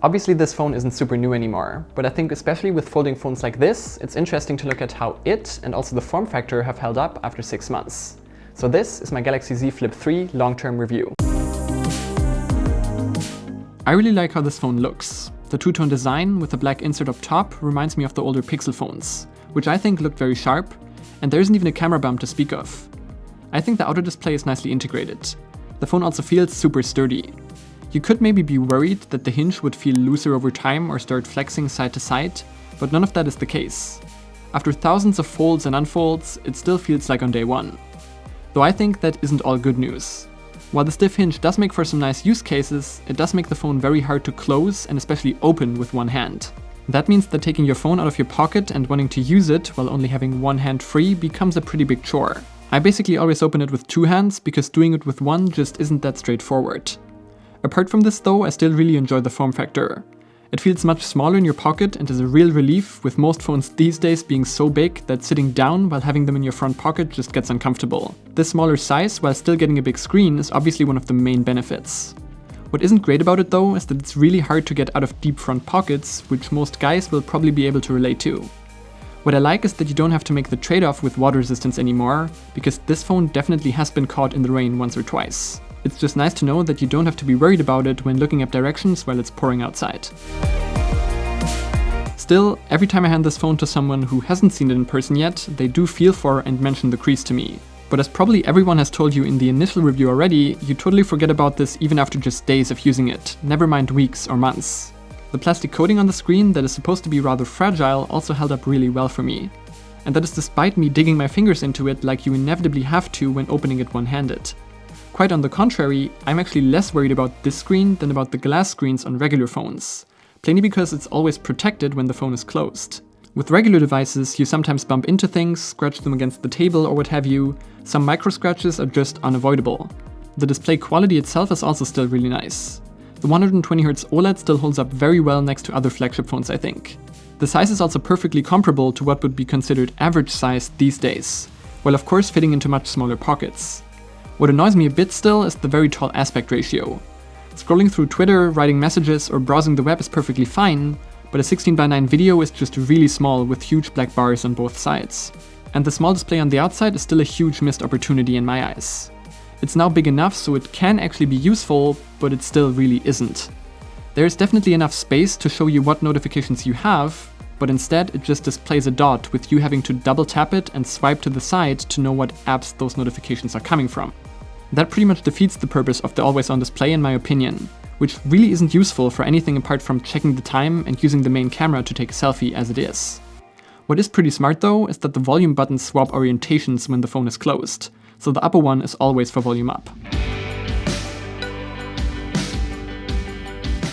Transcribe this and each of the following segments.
Obviously this phone isn't super new anymore, but I think especially with folding phones like this, it's interesting to look at how it and also the form factor have held up after 6 months. So this is my Galaxy Z Flip 3 long-term review. I really like how this phone looks. The two-tone design with the black insert up top reminds me of the older Pixel phones, which I think looked very sharp, and there isn't even a camera bump to speak of. I think the outer display is nicely integrated. The phone also feels super sturdy. You could maybe be worried that the hinge would feel looser over time or start flexing side to side, but none of that is the case. After thousands of folds and unfolds, it still feels like on day one. Though I think that isn't all good news. While the stiff hinge does make for some nice use cases, it does make the phone very hard to close and especially open with one hand. That means that taking your phone out of your pocket and wanting to use it while only having one hand free becomes a pretty big chore. I basically always open it with two hands because doing it with one just isn't that straightforward. Apart from this though, I still really enjoy the form factor. It feels much smaller in your pocket and is a real relief, with most phones these days being so big that sitting down while having them in your front pocket just gets uncomfortable. This smaller size while still getting a big screen is obviously one of the main benefits. What isn't great about it though is that it's really hard to get out of deep front pockets, which most guys will probably be able to relate to. What I like is that you don't have to make the trade-off with water resistance anymore, because this phone definitely has been caught in the rain once or twice. It's just nice to know that you don't have to be worried about it when looking up directions while it's pouring outside. Still, every time I hand this phone to someone who hasn't seen it in person yet, they do feel for and mention the crease to me. But as probably everyone has told you in the initial review already, you totally forget about this even after just days of using it, never mind weeks or months. The plastic coating on the screen that is supposed to be rather fragile also held up really well for me. And that is despite me digging my fingers into it like you inevitably have to when opening it one-handed. Quite on the contrary, I'm actually less worried about this screen than about the glass screens on regular phones, plainly because it's always protected when the phone is closed. With regular devices, you sometimes bump into things, scratch them against the table or what have you. Some micro scratches are just unavoidable. The display quality itself is also still really nice. The 120Hz OLED still holds up very well next to other flagship phones, I think. The size is also perfectly comparable to what would be considered average size these days, while of course fitting into much smaller pockets. What annoys me a bit still is the very tall aspect ratio. Scrolling through Twitter, writing messages or browsing the web is perfectly fine, but a 16:9 video is just really small with huge black bars on both sides. And the small display on the outside is still a huge missed opportunity in my eyes. It's now big enough so it can actually be useful, but it still really isn't. There is definitely enough space to show you what notifications you have, but instead it just displays a dot with you having to double tap it and swipe to the side to know what apps those notifications are coming from. That pretty much defeats the purpose of the always-on display in my opinion, which really isn't useful for anything apart from checking the time and using the main camera to take a selfie as it is. What is pretty smart though is that the volume buttons swap orientations when the phone is closed, so the upper one is always for volume up.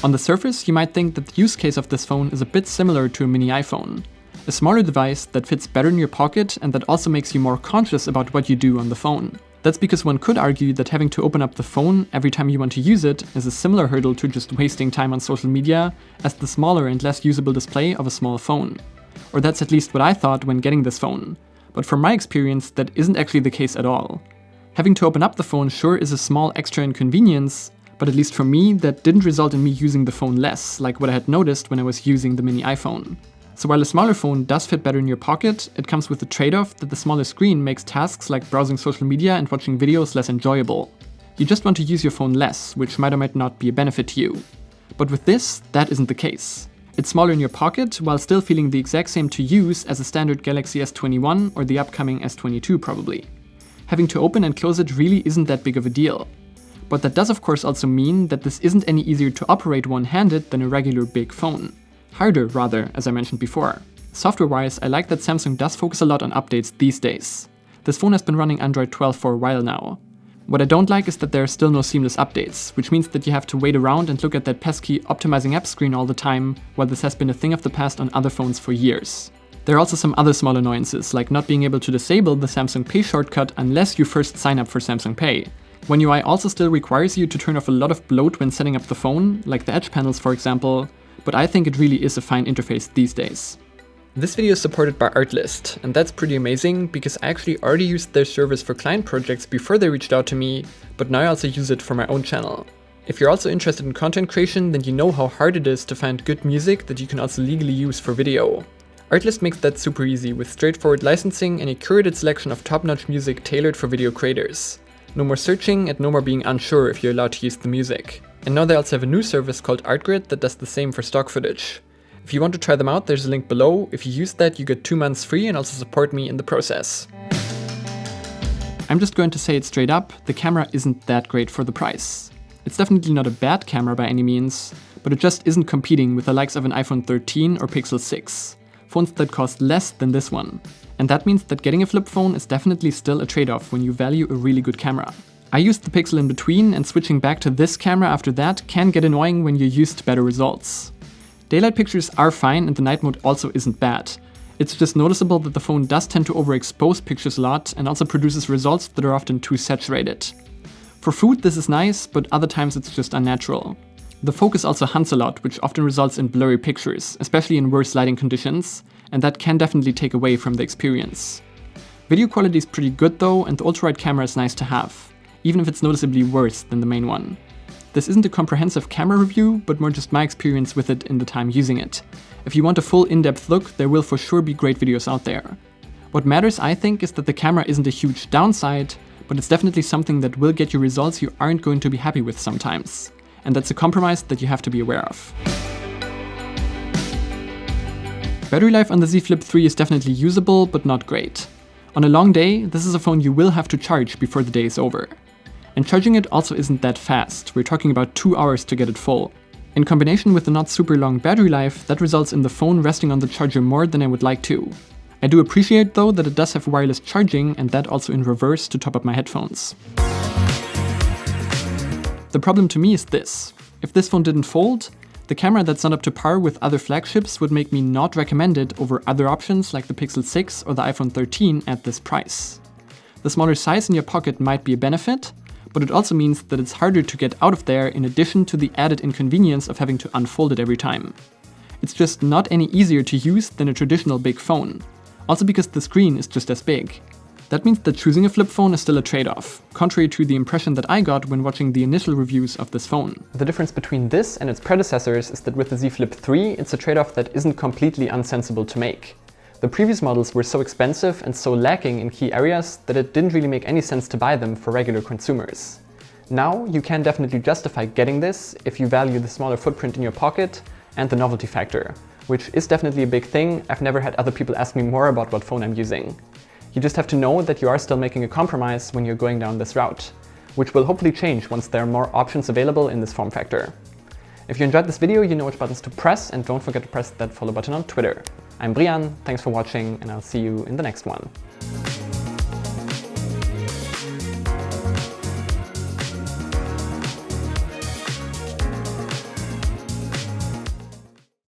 On the surface, you might think that the use case of this phone is a bit similar to a mini iPhone. A smaller device that fits better in your pocket and that also makes you more conscious about what you do on the phone. That's because one could argue that having to open up the phone every time you want to use it is a similar hurdle to just wasting time on social media as the smaller and less usable display of a small phone. Or that's at least what I thought when getting this phone. But from my experience, that isn't actually the case at all. Having to open up the phone sure is a small extra inconvenience, but at least for me, that didn't result in me using the phone less, like what I had noticed when I was using the mini iPhone. So while a smaller phone does fit better in your pocket, it comes with the trade-off that the smaller screen makes tasks like browsing social media and watching videos less enjoyable. You just want to use your phone less, which might or might not be a benefit to you. But with this, that isn't the case. It's smaller in your pocket, while still feeling the exact same to use as a standard Galaxy S21 or the upcoming S22 probably. Having to open and close it really isn't that big of a deal. But that does of course also mean that this isn't any easier to operate one-handed than a regular big phone. Harder, rather, as I mentioned before. Software-wise, I like that Samsung does focus a lot on updates these days. This phone has been running Android 12 for a while now. What I don't like is that there are still no seamless updates, which means that you have to wait around and look at that pesky optimizing app screen all the time, while this has been a thing of the past on other phones for years. There are also some other small annoyances, like not being able to disable the Samsung Pay shortcut unless you first sign up for Samsung Pay. One UI also still requires you to turn off a lot of bloat when setting up the phone, like the edge panels for example, but I think it really is a fine interface these days. This video is supported by Artlist, and that's pretty amazing because I actually already used their service for client projects before they reached out to me, but now I also use it for my own channel. If you're also interested in content creation, then you know how hard it is to find good music that you can also legally use for video. Artlist makes that super easy with straightforward licensing and a curated selection of top-notch music tailored for video creators. No more searching and no more being unsure if you're allowed to use the music. And now they also have a new service called Artgrid that does the same for stock footage. If you want to try them out, there's a link below. If you use that, you get 2 months free and also support me in the process. I'm just going to say it straight up, the camera isn't that great for the price. It's definitely not a bad camera by any means, but it just isn't competing with the likes of an iPhone 13 or Pixel 6, phones that cost less than this one. And that means that getting a flip phone is definitely still a trade-off when you value a really good camera. I used the Pixel in between, and switching back to this camera after that can get annoying when you're used to better results. Daylight pictures are fine and the night mode also isn't bad. It's just noticeable that the phone does tend to overexpose pictures a lot and also produces results that are often too saturated. For food this is nice, but other times it's just unnatural. The focus also hunts a lot, which often results in blurry pictures, especially in worse lighting conditions, and that can definitely take away from the experience. Video quality is pretty good though, and the ultra-wide camera is nice to have, even if it's noticeably worse than the main one. This isn't a comprehensive camera review, but more just my experience with it in the time using it. If you want a full in-depth look, there will for sure be great videos out there. What matters, I think, is that the camera isn't a huge downside, but it's definitely something that will get you results you aren't going to be happy with sometimes. And that's a compromise that you have to be aware of. Battery life on the Z Flip 3 is definitely usable, but not great. On a long day, this is a phone you will have to charge before the day is over. And charging it also isn't that fast, we're talking about 2 hours to get it full. In combination with the not super long battery life, that results in the phone resting on the charger more than I would like to. I do appreciate though that it does have wireless charging, and that also in reverse to top up my headphones. The problem to me is this: if this phone didn't fold, the camera that's not up to par with other flagships would make me not recommend it over other options like the Pixel 6 or the iPhone 13 at this price. The smaller size in your pocket might be a benefit, but it also means that it's harder to get out of there in addition to the added inconvenience of having to unfold it every time. It's just not any easier to use than a traditional big phone, also because the screen is just as big. That means that choosing a flip phone is still a trade-off, contrary to the impression that I got when watching the initial reviews of this phone. The difference between this and its predecessors is that with the Z Flip 3, it's a trade-off that isn't completely unsensible to make. The previous models were so expensive and so lacking in key areas that it didn't really make any sense to buy them for regular consumers. Now, you can definitely justify getting this if you value the smaller footprint in your pocket and the novelty factor, which is definitely a big thing. I've never had other people ask me more about what phone I'm using. You just have to know that you are still making a compromise when you're going down this route, which will hopefully change once there are more options available in this form factor. If you enjoyed this video, you know which buttons to press, and don't forget to press that follow button on Twitter. I'm Brian, thanks for watching, and I'll see you in the next one.